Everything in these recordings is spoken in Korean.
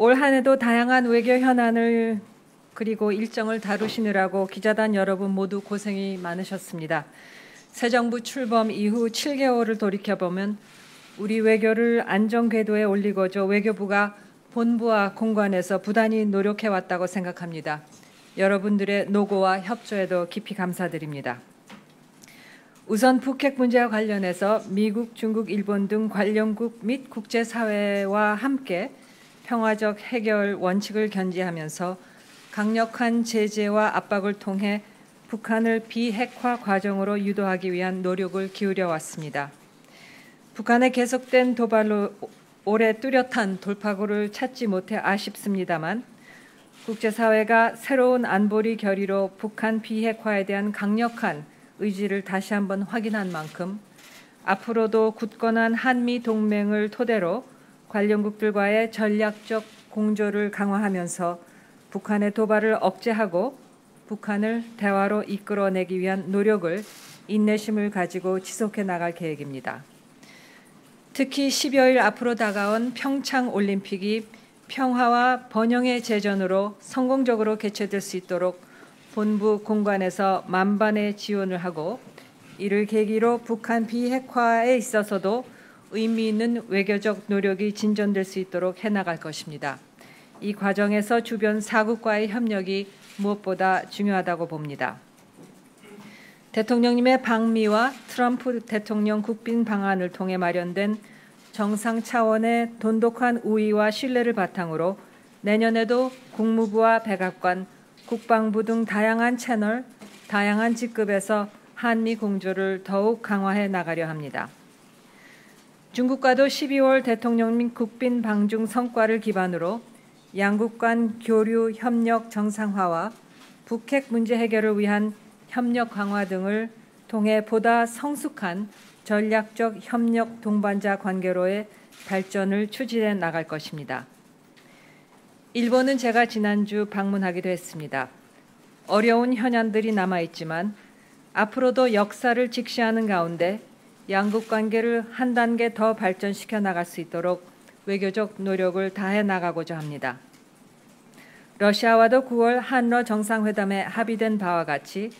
올 한 해도 다양한 외교 현안을 그리고 일정을 다루시느라고 기자단 여러분 모두 고생이 많으셨습니다. 새 정부 출범 이후 7개월을 돌이켜보면 우리 외교를 안정 궤도에 올리고자 외교부가 본부와 공관에서 부단히 노력해왔다고 생각합니다. 여러분들의 노고와 협조에도 깊이 감사드립니다. 우선 북핵 문제와 관련해서 미국, 중국, 일본 등 관련국 및 국제사회와 함께 평화적 해결 원칙을 견지하면서 강력한 제재와 압박을 통해 북한을 비핵화 과정으로 유도하기 위한 노력을 기울여 왔습니다. 북한의 계속된 도발로 올해 뚜렷한 돌파구를 찾지 못해 아쉽습니다만 국제사회가 새로운 안보리 결의로 북한 비핵화에 대한 강력한 의지를 다시 한번 확인한 만큼 앞으로도 굳건한 한미 동맹을 토대로 관련국들과의 전략적 공조를 강화하면서 북한의 도발을 억제하고 북한을 대화로 이끌어내기 위한 노력을 인내심을 가지고 지속해 나갈 계획입니다. 특히 10여일 앞으로 다가온 평창 올림픽이 평화와 번영의 제전으로 성공적으로 개최될 수 있도록 본부 공관에서 만반의 지원을 하고 이를 계기로 북한 비핵화에 있어서도 의미 있는 외교적 노력이 진전될 수 있도록 해나갈 것입니다. 이 과정에서 주변 사국과의 협력이 무엇보다 중요하다고 봅니다. 대통령님의 방미와 트럼프 대통령 국빈 방안을 통해 마련된 정상 차원의 돈독한 우위와 신뢰를 바탕으로 내년에도 국무부와 백악관, 국방부 등 다양한 채널, 다양한 직급에서 한미 공조를 더욱 강화해 나가려 합니다. 중국과도 12월 대통령님 국빈 방중 성과를 기반으로 양국 간 교류 협력 정상화와 북핵 문제 해결을 위한 협력 강화 등을 통해 보다 성숙한 전략적 협력 동반자 관계로의 발전을 추진해 나갈 것입니다. 일본은 제가 지난주 방문하기도 했습니다. 어려운 현안들이 남아있지만 앞으로도 역사를 직시하는 가운데 양국 관계를 한 단계 더 발전시켜 나갈 수 있도록 외교적 노력을 다해 나가고자 합니다. 러시아와도 9월 한러 정상회담에 합의된 바와 같이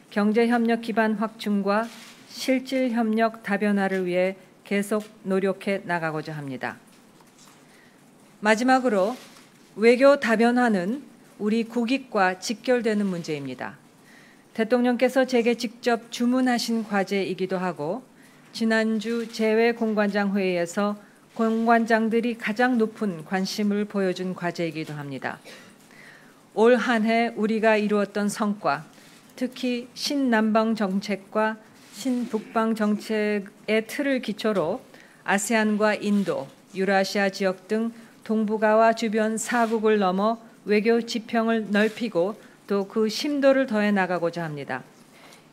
경제협력 기반 확충과 실질협력 다변화를 위해 계속 노력해 나가고자 합니다. 마지막으로 외교 다변화는 우리 국익과 직결되는 문제입니다. 대통령께서 제게 직접 주문하신 과제이기도 하고 지난주 재외공관장 회의에서 공관장들이 가장 높은 관심을 보여준 과제이기도 합니다. 올 한 해 우리가 이루었던 성과, 특히 신남방 정책과 신북방 정책의 틀을 기초로 아세안과 인도, 유라시아 지역 등 동북아와 주변 사국을 넘어 외교 지평을 넓히고 또 그 심도를 더해 나가고자 합니다.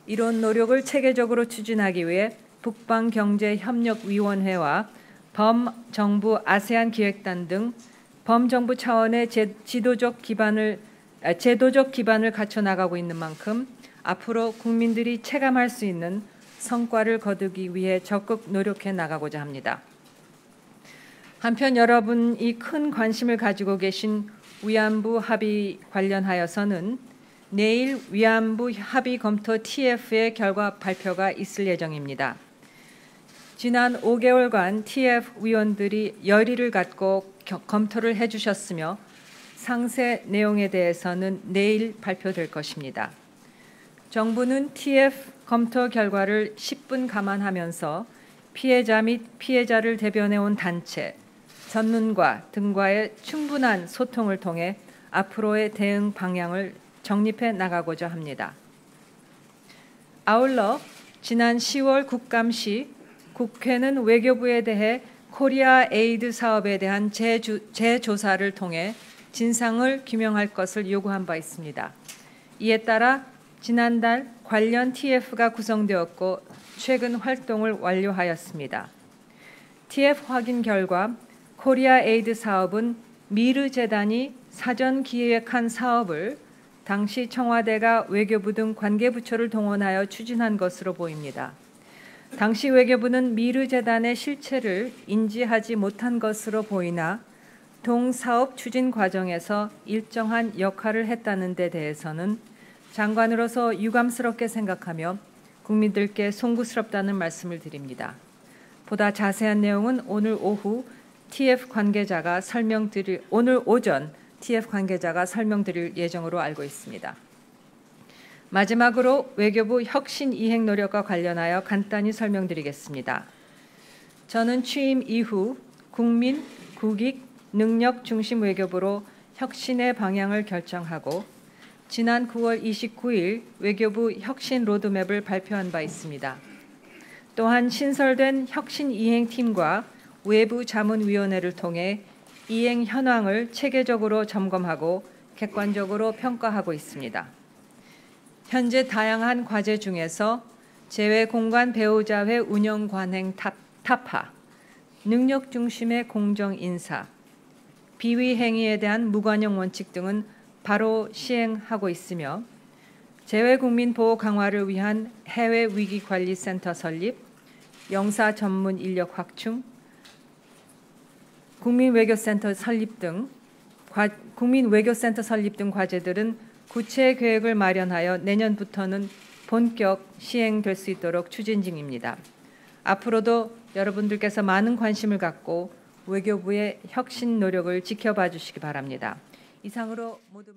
이런 노력을 체계적으로 추진하기 위해 북방경제협력위원회와 범정부 아세안 기획단 등 범정부 차원의 제도적 기반을 갖춰 나가고 있는 만큼 앞으로 국민들이 체감할 수 있는 성과를 거두기 위해 적극 노력해 나가고자 합니다. 한편 여러분이 큰 관심을 가지고 계신 위안부 합의 관련하여서는 내일 위안부 합의 검토 TF의 결과 발표가 있을 예정입니다. 지난 5개월간 TF 위원들이 열의를 갖고 검토를 해주셨으며 상세 내용에 대해서는 내일 발표될 것입니다. 정부는 TF 검토 결과를 10분 감안하면서 피해자 및 피해자를 대변해온 단체, 전문가 등과의 충분한 소통을 통해 앞으로의 대응 방향을 정립해 나가고자 합니다. 아울러 지난 10월 국감시 국회는 외교부에 대해 코리아 에이드 사업에 대한 재조사를 통해 진상을 규명할 것을 요구한 바 있습니다. 이에 따라 지난달 관련 TF가 구성되었고 최근 활동을 완료하였습니다. TF 확인 결과 코리아 에이드 사업은 미르 재단이 사전 기획한 사업을 당시 청와대가 외교부 등 관계부처를 동원하여 추진한 것으로 보입니다. 당시 외교부는 미르 재단의 실체를 인지하지 못한 것으로 보이나 동사업 추진 과정에서 일정한 역할을 했다는 데 대해서는 장관으로서 유감스럽게 생각하며 국민들께 송구스럽다는 말씀을 드립니다. 보다 자세한 내용은 오늘 오전 TF 관계자가 설명드릴 예정으로 알고 있습니다. 마지막으로 외교부 혁신 이행 노력과 관련하여 간단히 설명드리겠습니다. 저는 취임 이후 국민, 국익, 능력 중심 외교부로 혁신의 방향을 결정하고 지난 9월 29일 외교부 혁신 로드맵을 발표한 바 있습니다. 또한 신설된 혁신 이행팀과 외부 자문위원회를 통해 이행 현황을 체계적으로 점검하고 객관적으로 평가하고 있습니다. 현재 다양한 과제 중에서 재외공간 배우자회 운영 관행 타파, 능력 중심의 공정 인사, 비위 행위에 대한 무관용 원칙 등은 바로 시행하고 있으며 재외국민 보호 강화를 위한 해외 위기관리센터 설립, 영사 전문 인력 확충, 국민외교센터 설립 등 과제들은 구체 계획을 마련하여 내년부터는 본격 시행될 수 있도록 추진 중입니다. 앞으로도 여러분들께서 많은 관심을 갖고 외교부의 혁신 노력을 지켜봐 주시기 바랍니다. 이상으로 모두